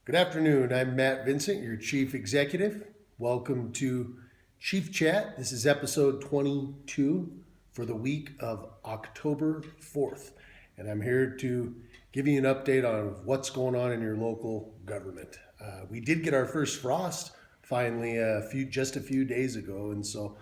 Good afternoon. I'm Matt Vincent, your Chief Executive. Welcome to Chief Chat. This is episode 22 for the week of October 4th. And I'm here to give you an update on what's going on in your local government. We did get our first frost finally just a few days ago. And so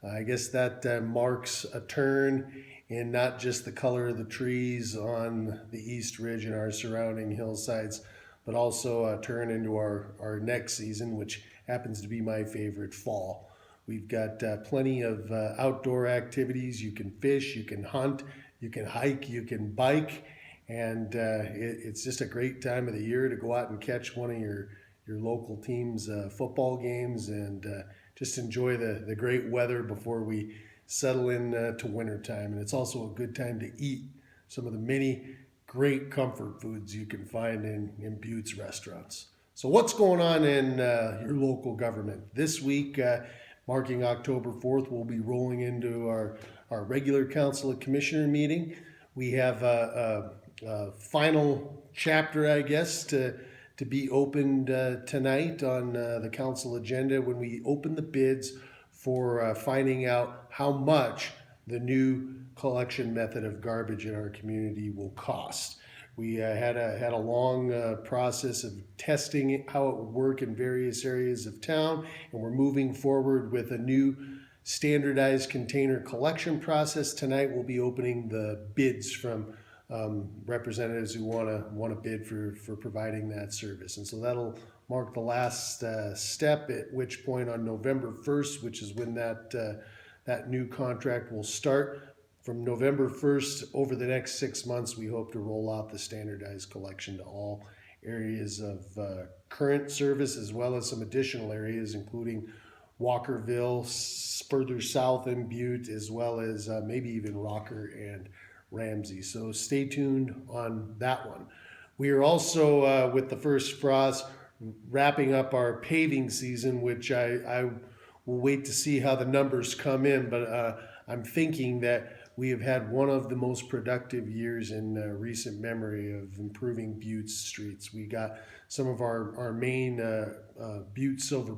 I guess that marks a turn in not just the color of the trees on the East Ridge and our surrounding hillsides, but also turn into our next season, which happens to be my favorite, fall. We've got plenty of outdoor activities. You can fish, you can hunt, you can hike, you can bike, and it's just a great time of the year to go out and catch one of your local team's football games and just enjoy the great weather before we settle in to wintertime. And it's also a good time to eat some of the many great comfort foods you can find in Butte's restaurants. So what's going on in your local government? This week, marking October 4th, we'll be rolling into our regular Council of Commissioner meeting. We have a final chapter, I guess, to be opened tonight on the council agenda when we open the bids for finding out how much the new collection method of garbage in our community will cost. We had a long process of testing how it would work in various areas of town, and we're moving forward with a new standardized container collection process. Tonight we'll be opening the bids from representatives who want to bid for providing that service. And so that'll mark the last step, at which point on November 1st, which is when that new contract will start. From November 1st, over the next 6 months, we hope to roll out the standardized collection to all areas of current service, as well as some additional areas, including Walkerville, further south in Butte, as well as maybe even Rocker and Ramsey. So stay tuned on that one. We are also, with the first frost, wrapping up our paving season, which I will wait to see how the numbers come in, but I'm thinking that we have had one of the most productive years in recent memory of improving Butte's streets. We got some of our main Butte-Silver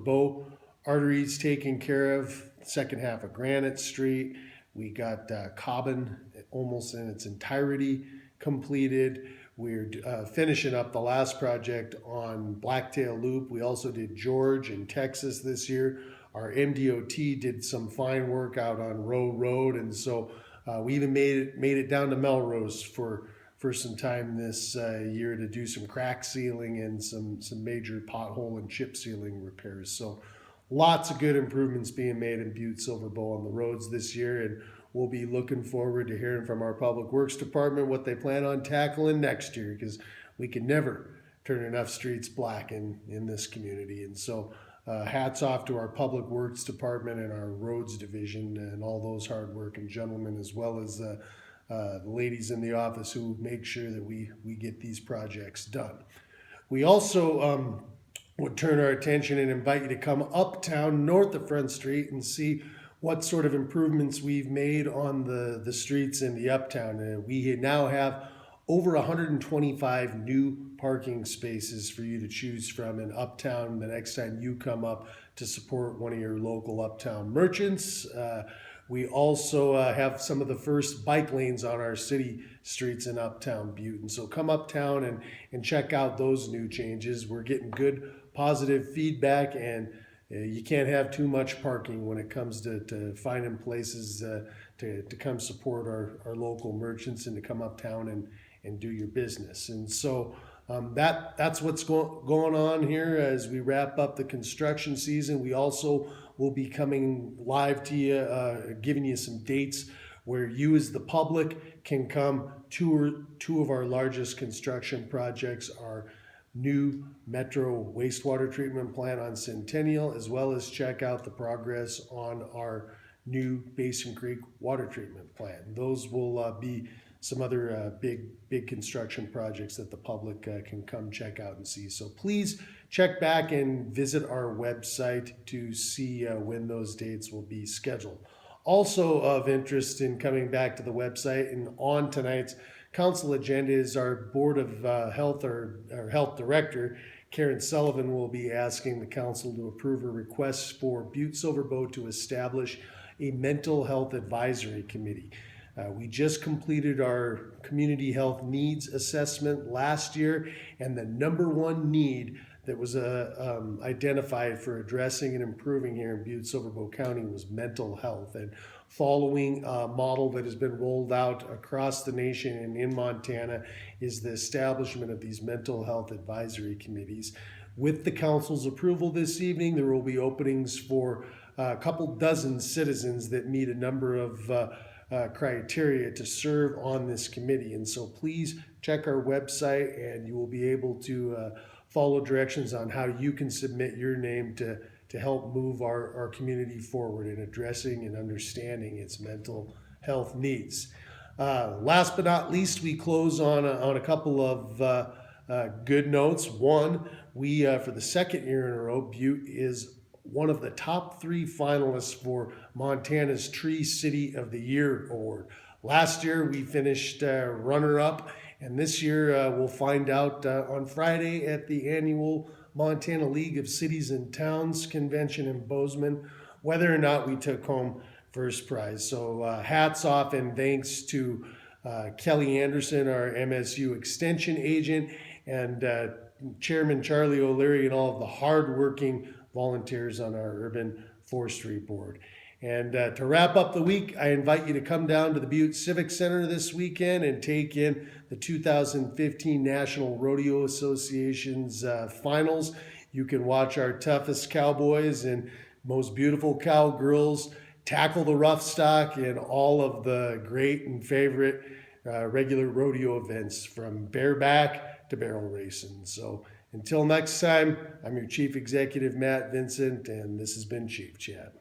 arteries taken care of, second half of Granite Street. We got Cobbin almost in its entirety completed. We're finishing up the last project on Blacktail Loop. We also did George in Texas this year. Our MDOT did some fine work out on Row Road, and so we even made it down to Melrose for some time this year to do some crack sealing and some major pothole and chip sealing repairs. So lots of good improvements being made in Butte-Silver on the roads this year, and we'll be looking forward to hearing from our Public Works Department what they plan on tackling next year, because we can never turn enough streets black in this community. And so hats off to our Public Works Department and our Roads Division and all those hardworking gentlemen, as well as the ladies in the office who make sure that we get these projects done. We also would turn our attention and invite you to come uptown north of Front Street and see what sort of improvements we've made on the streets in the uptown. We now have over 125 new parking spaces for you to choose from in uptown the next time you come up to support one of your local uptown merchants. We also have some of the first bike lanes on our city streets in uptown Butte. And so come uptown and check out those new changes. We're getting good positive feedback, and you can't have too much parking when it comes to finding places to come support our local merchants and to come uptown and do your business. And so that's what's going on here as we wrap up the construction season. We also will be coming live to you, giving you some dates where you as the public can come tour two of our largest construction projects, our new Metro wastewater treatment plant on Centennial, as well as check out the progress on our new Basin Creek water treatment plant. Those will be some other big construction projects that the public can come check out and see. So please check back and visit our website to see when those dates will be scheduled. Also of interest in coming back to the website and on tonight's council agenda is our Board of Health, or our Health Director, Karen Sullivan, will be asking the council to approve a request for Butte-Silver to establish a mental health advisory committee. We just completed our community health needs assessment last year, and the number one need that was identified for addressing and improving here in Butte-Silver County was mental health. And following a model that has been rolled out across the nation and in Montana is the establishment of these mental health advisory committees. With the council's approval this evening, there will be openings for a couple dozen citizens that meet a number of criteria to serve on this committee. And so please check our website and you will be able to follow directions on how you can submit your name to help move our community forward in addressing and understanding its mental health needs. Last but not least, we close on a couple of good notes. One, we for the second year in a row, Butte is one of the top 3 finalists for Montana's Tree City of the Year award. Last year we finished runner-up, and this year we'll find out on Friday at the annual Montana League of Cities and Towns convention in Bozeman whether or not we took home first prize. So hats off and thanks to Kelly Anderson, our MSU extension agent, and Chairman Charlie O'Leary, and all of the hardworking volunteers on our Urban Forestry Board. And to wrap up the week, I invite you to come down to the Butte Civic Center this weekend and take in the 2015 National Rodeo Association's finals. You can watch our toughest cowboys and most beautiful cowgirls tackle the rough stock and all of the great and favorite regular rodeo events, from bareback to barrel racing. So until next time, I'm your Chief Executive, Matt Vincent, and this has been Chief Chat.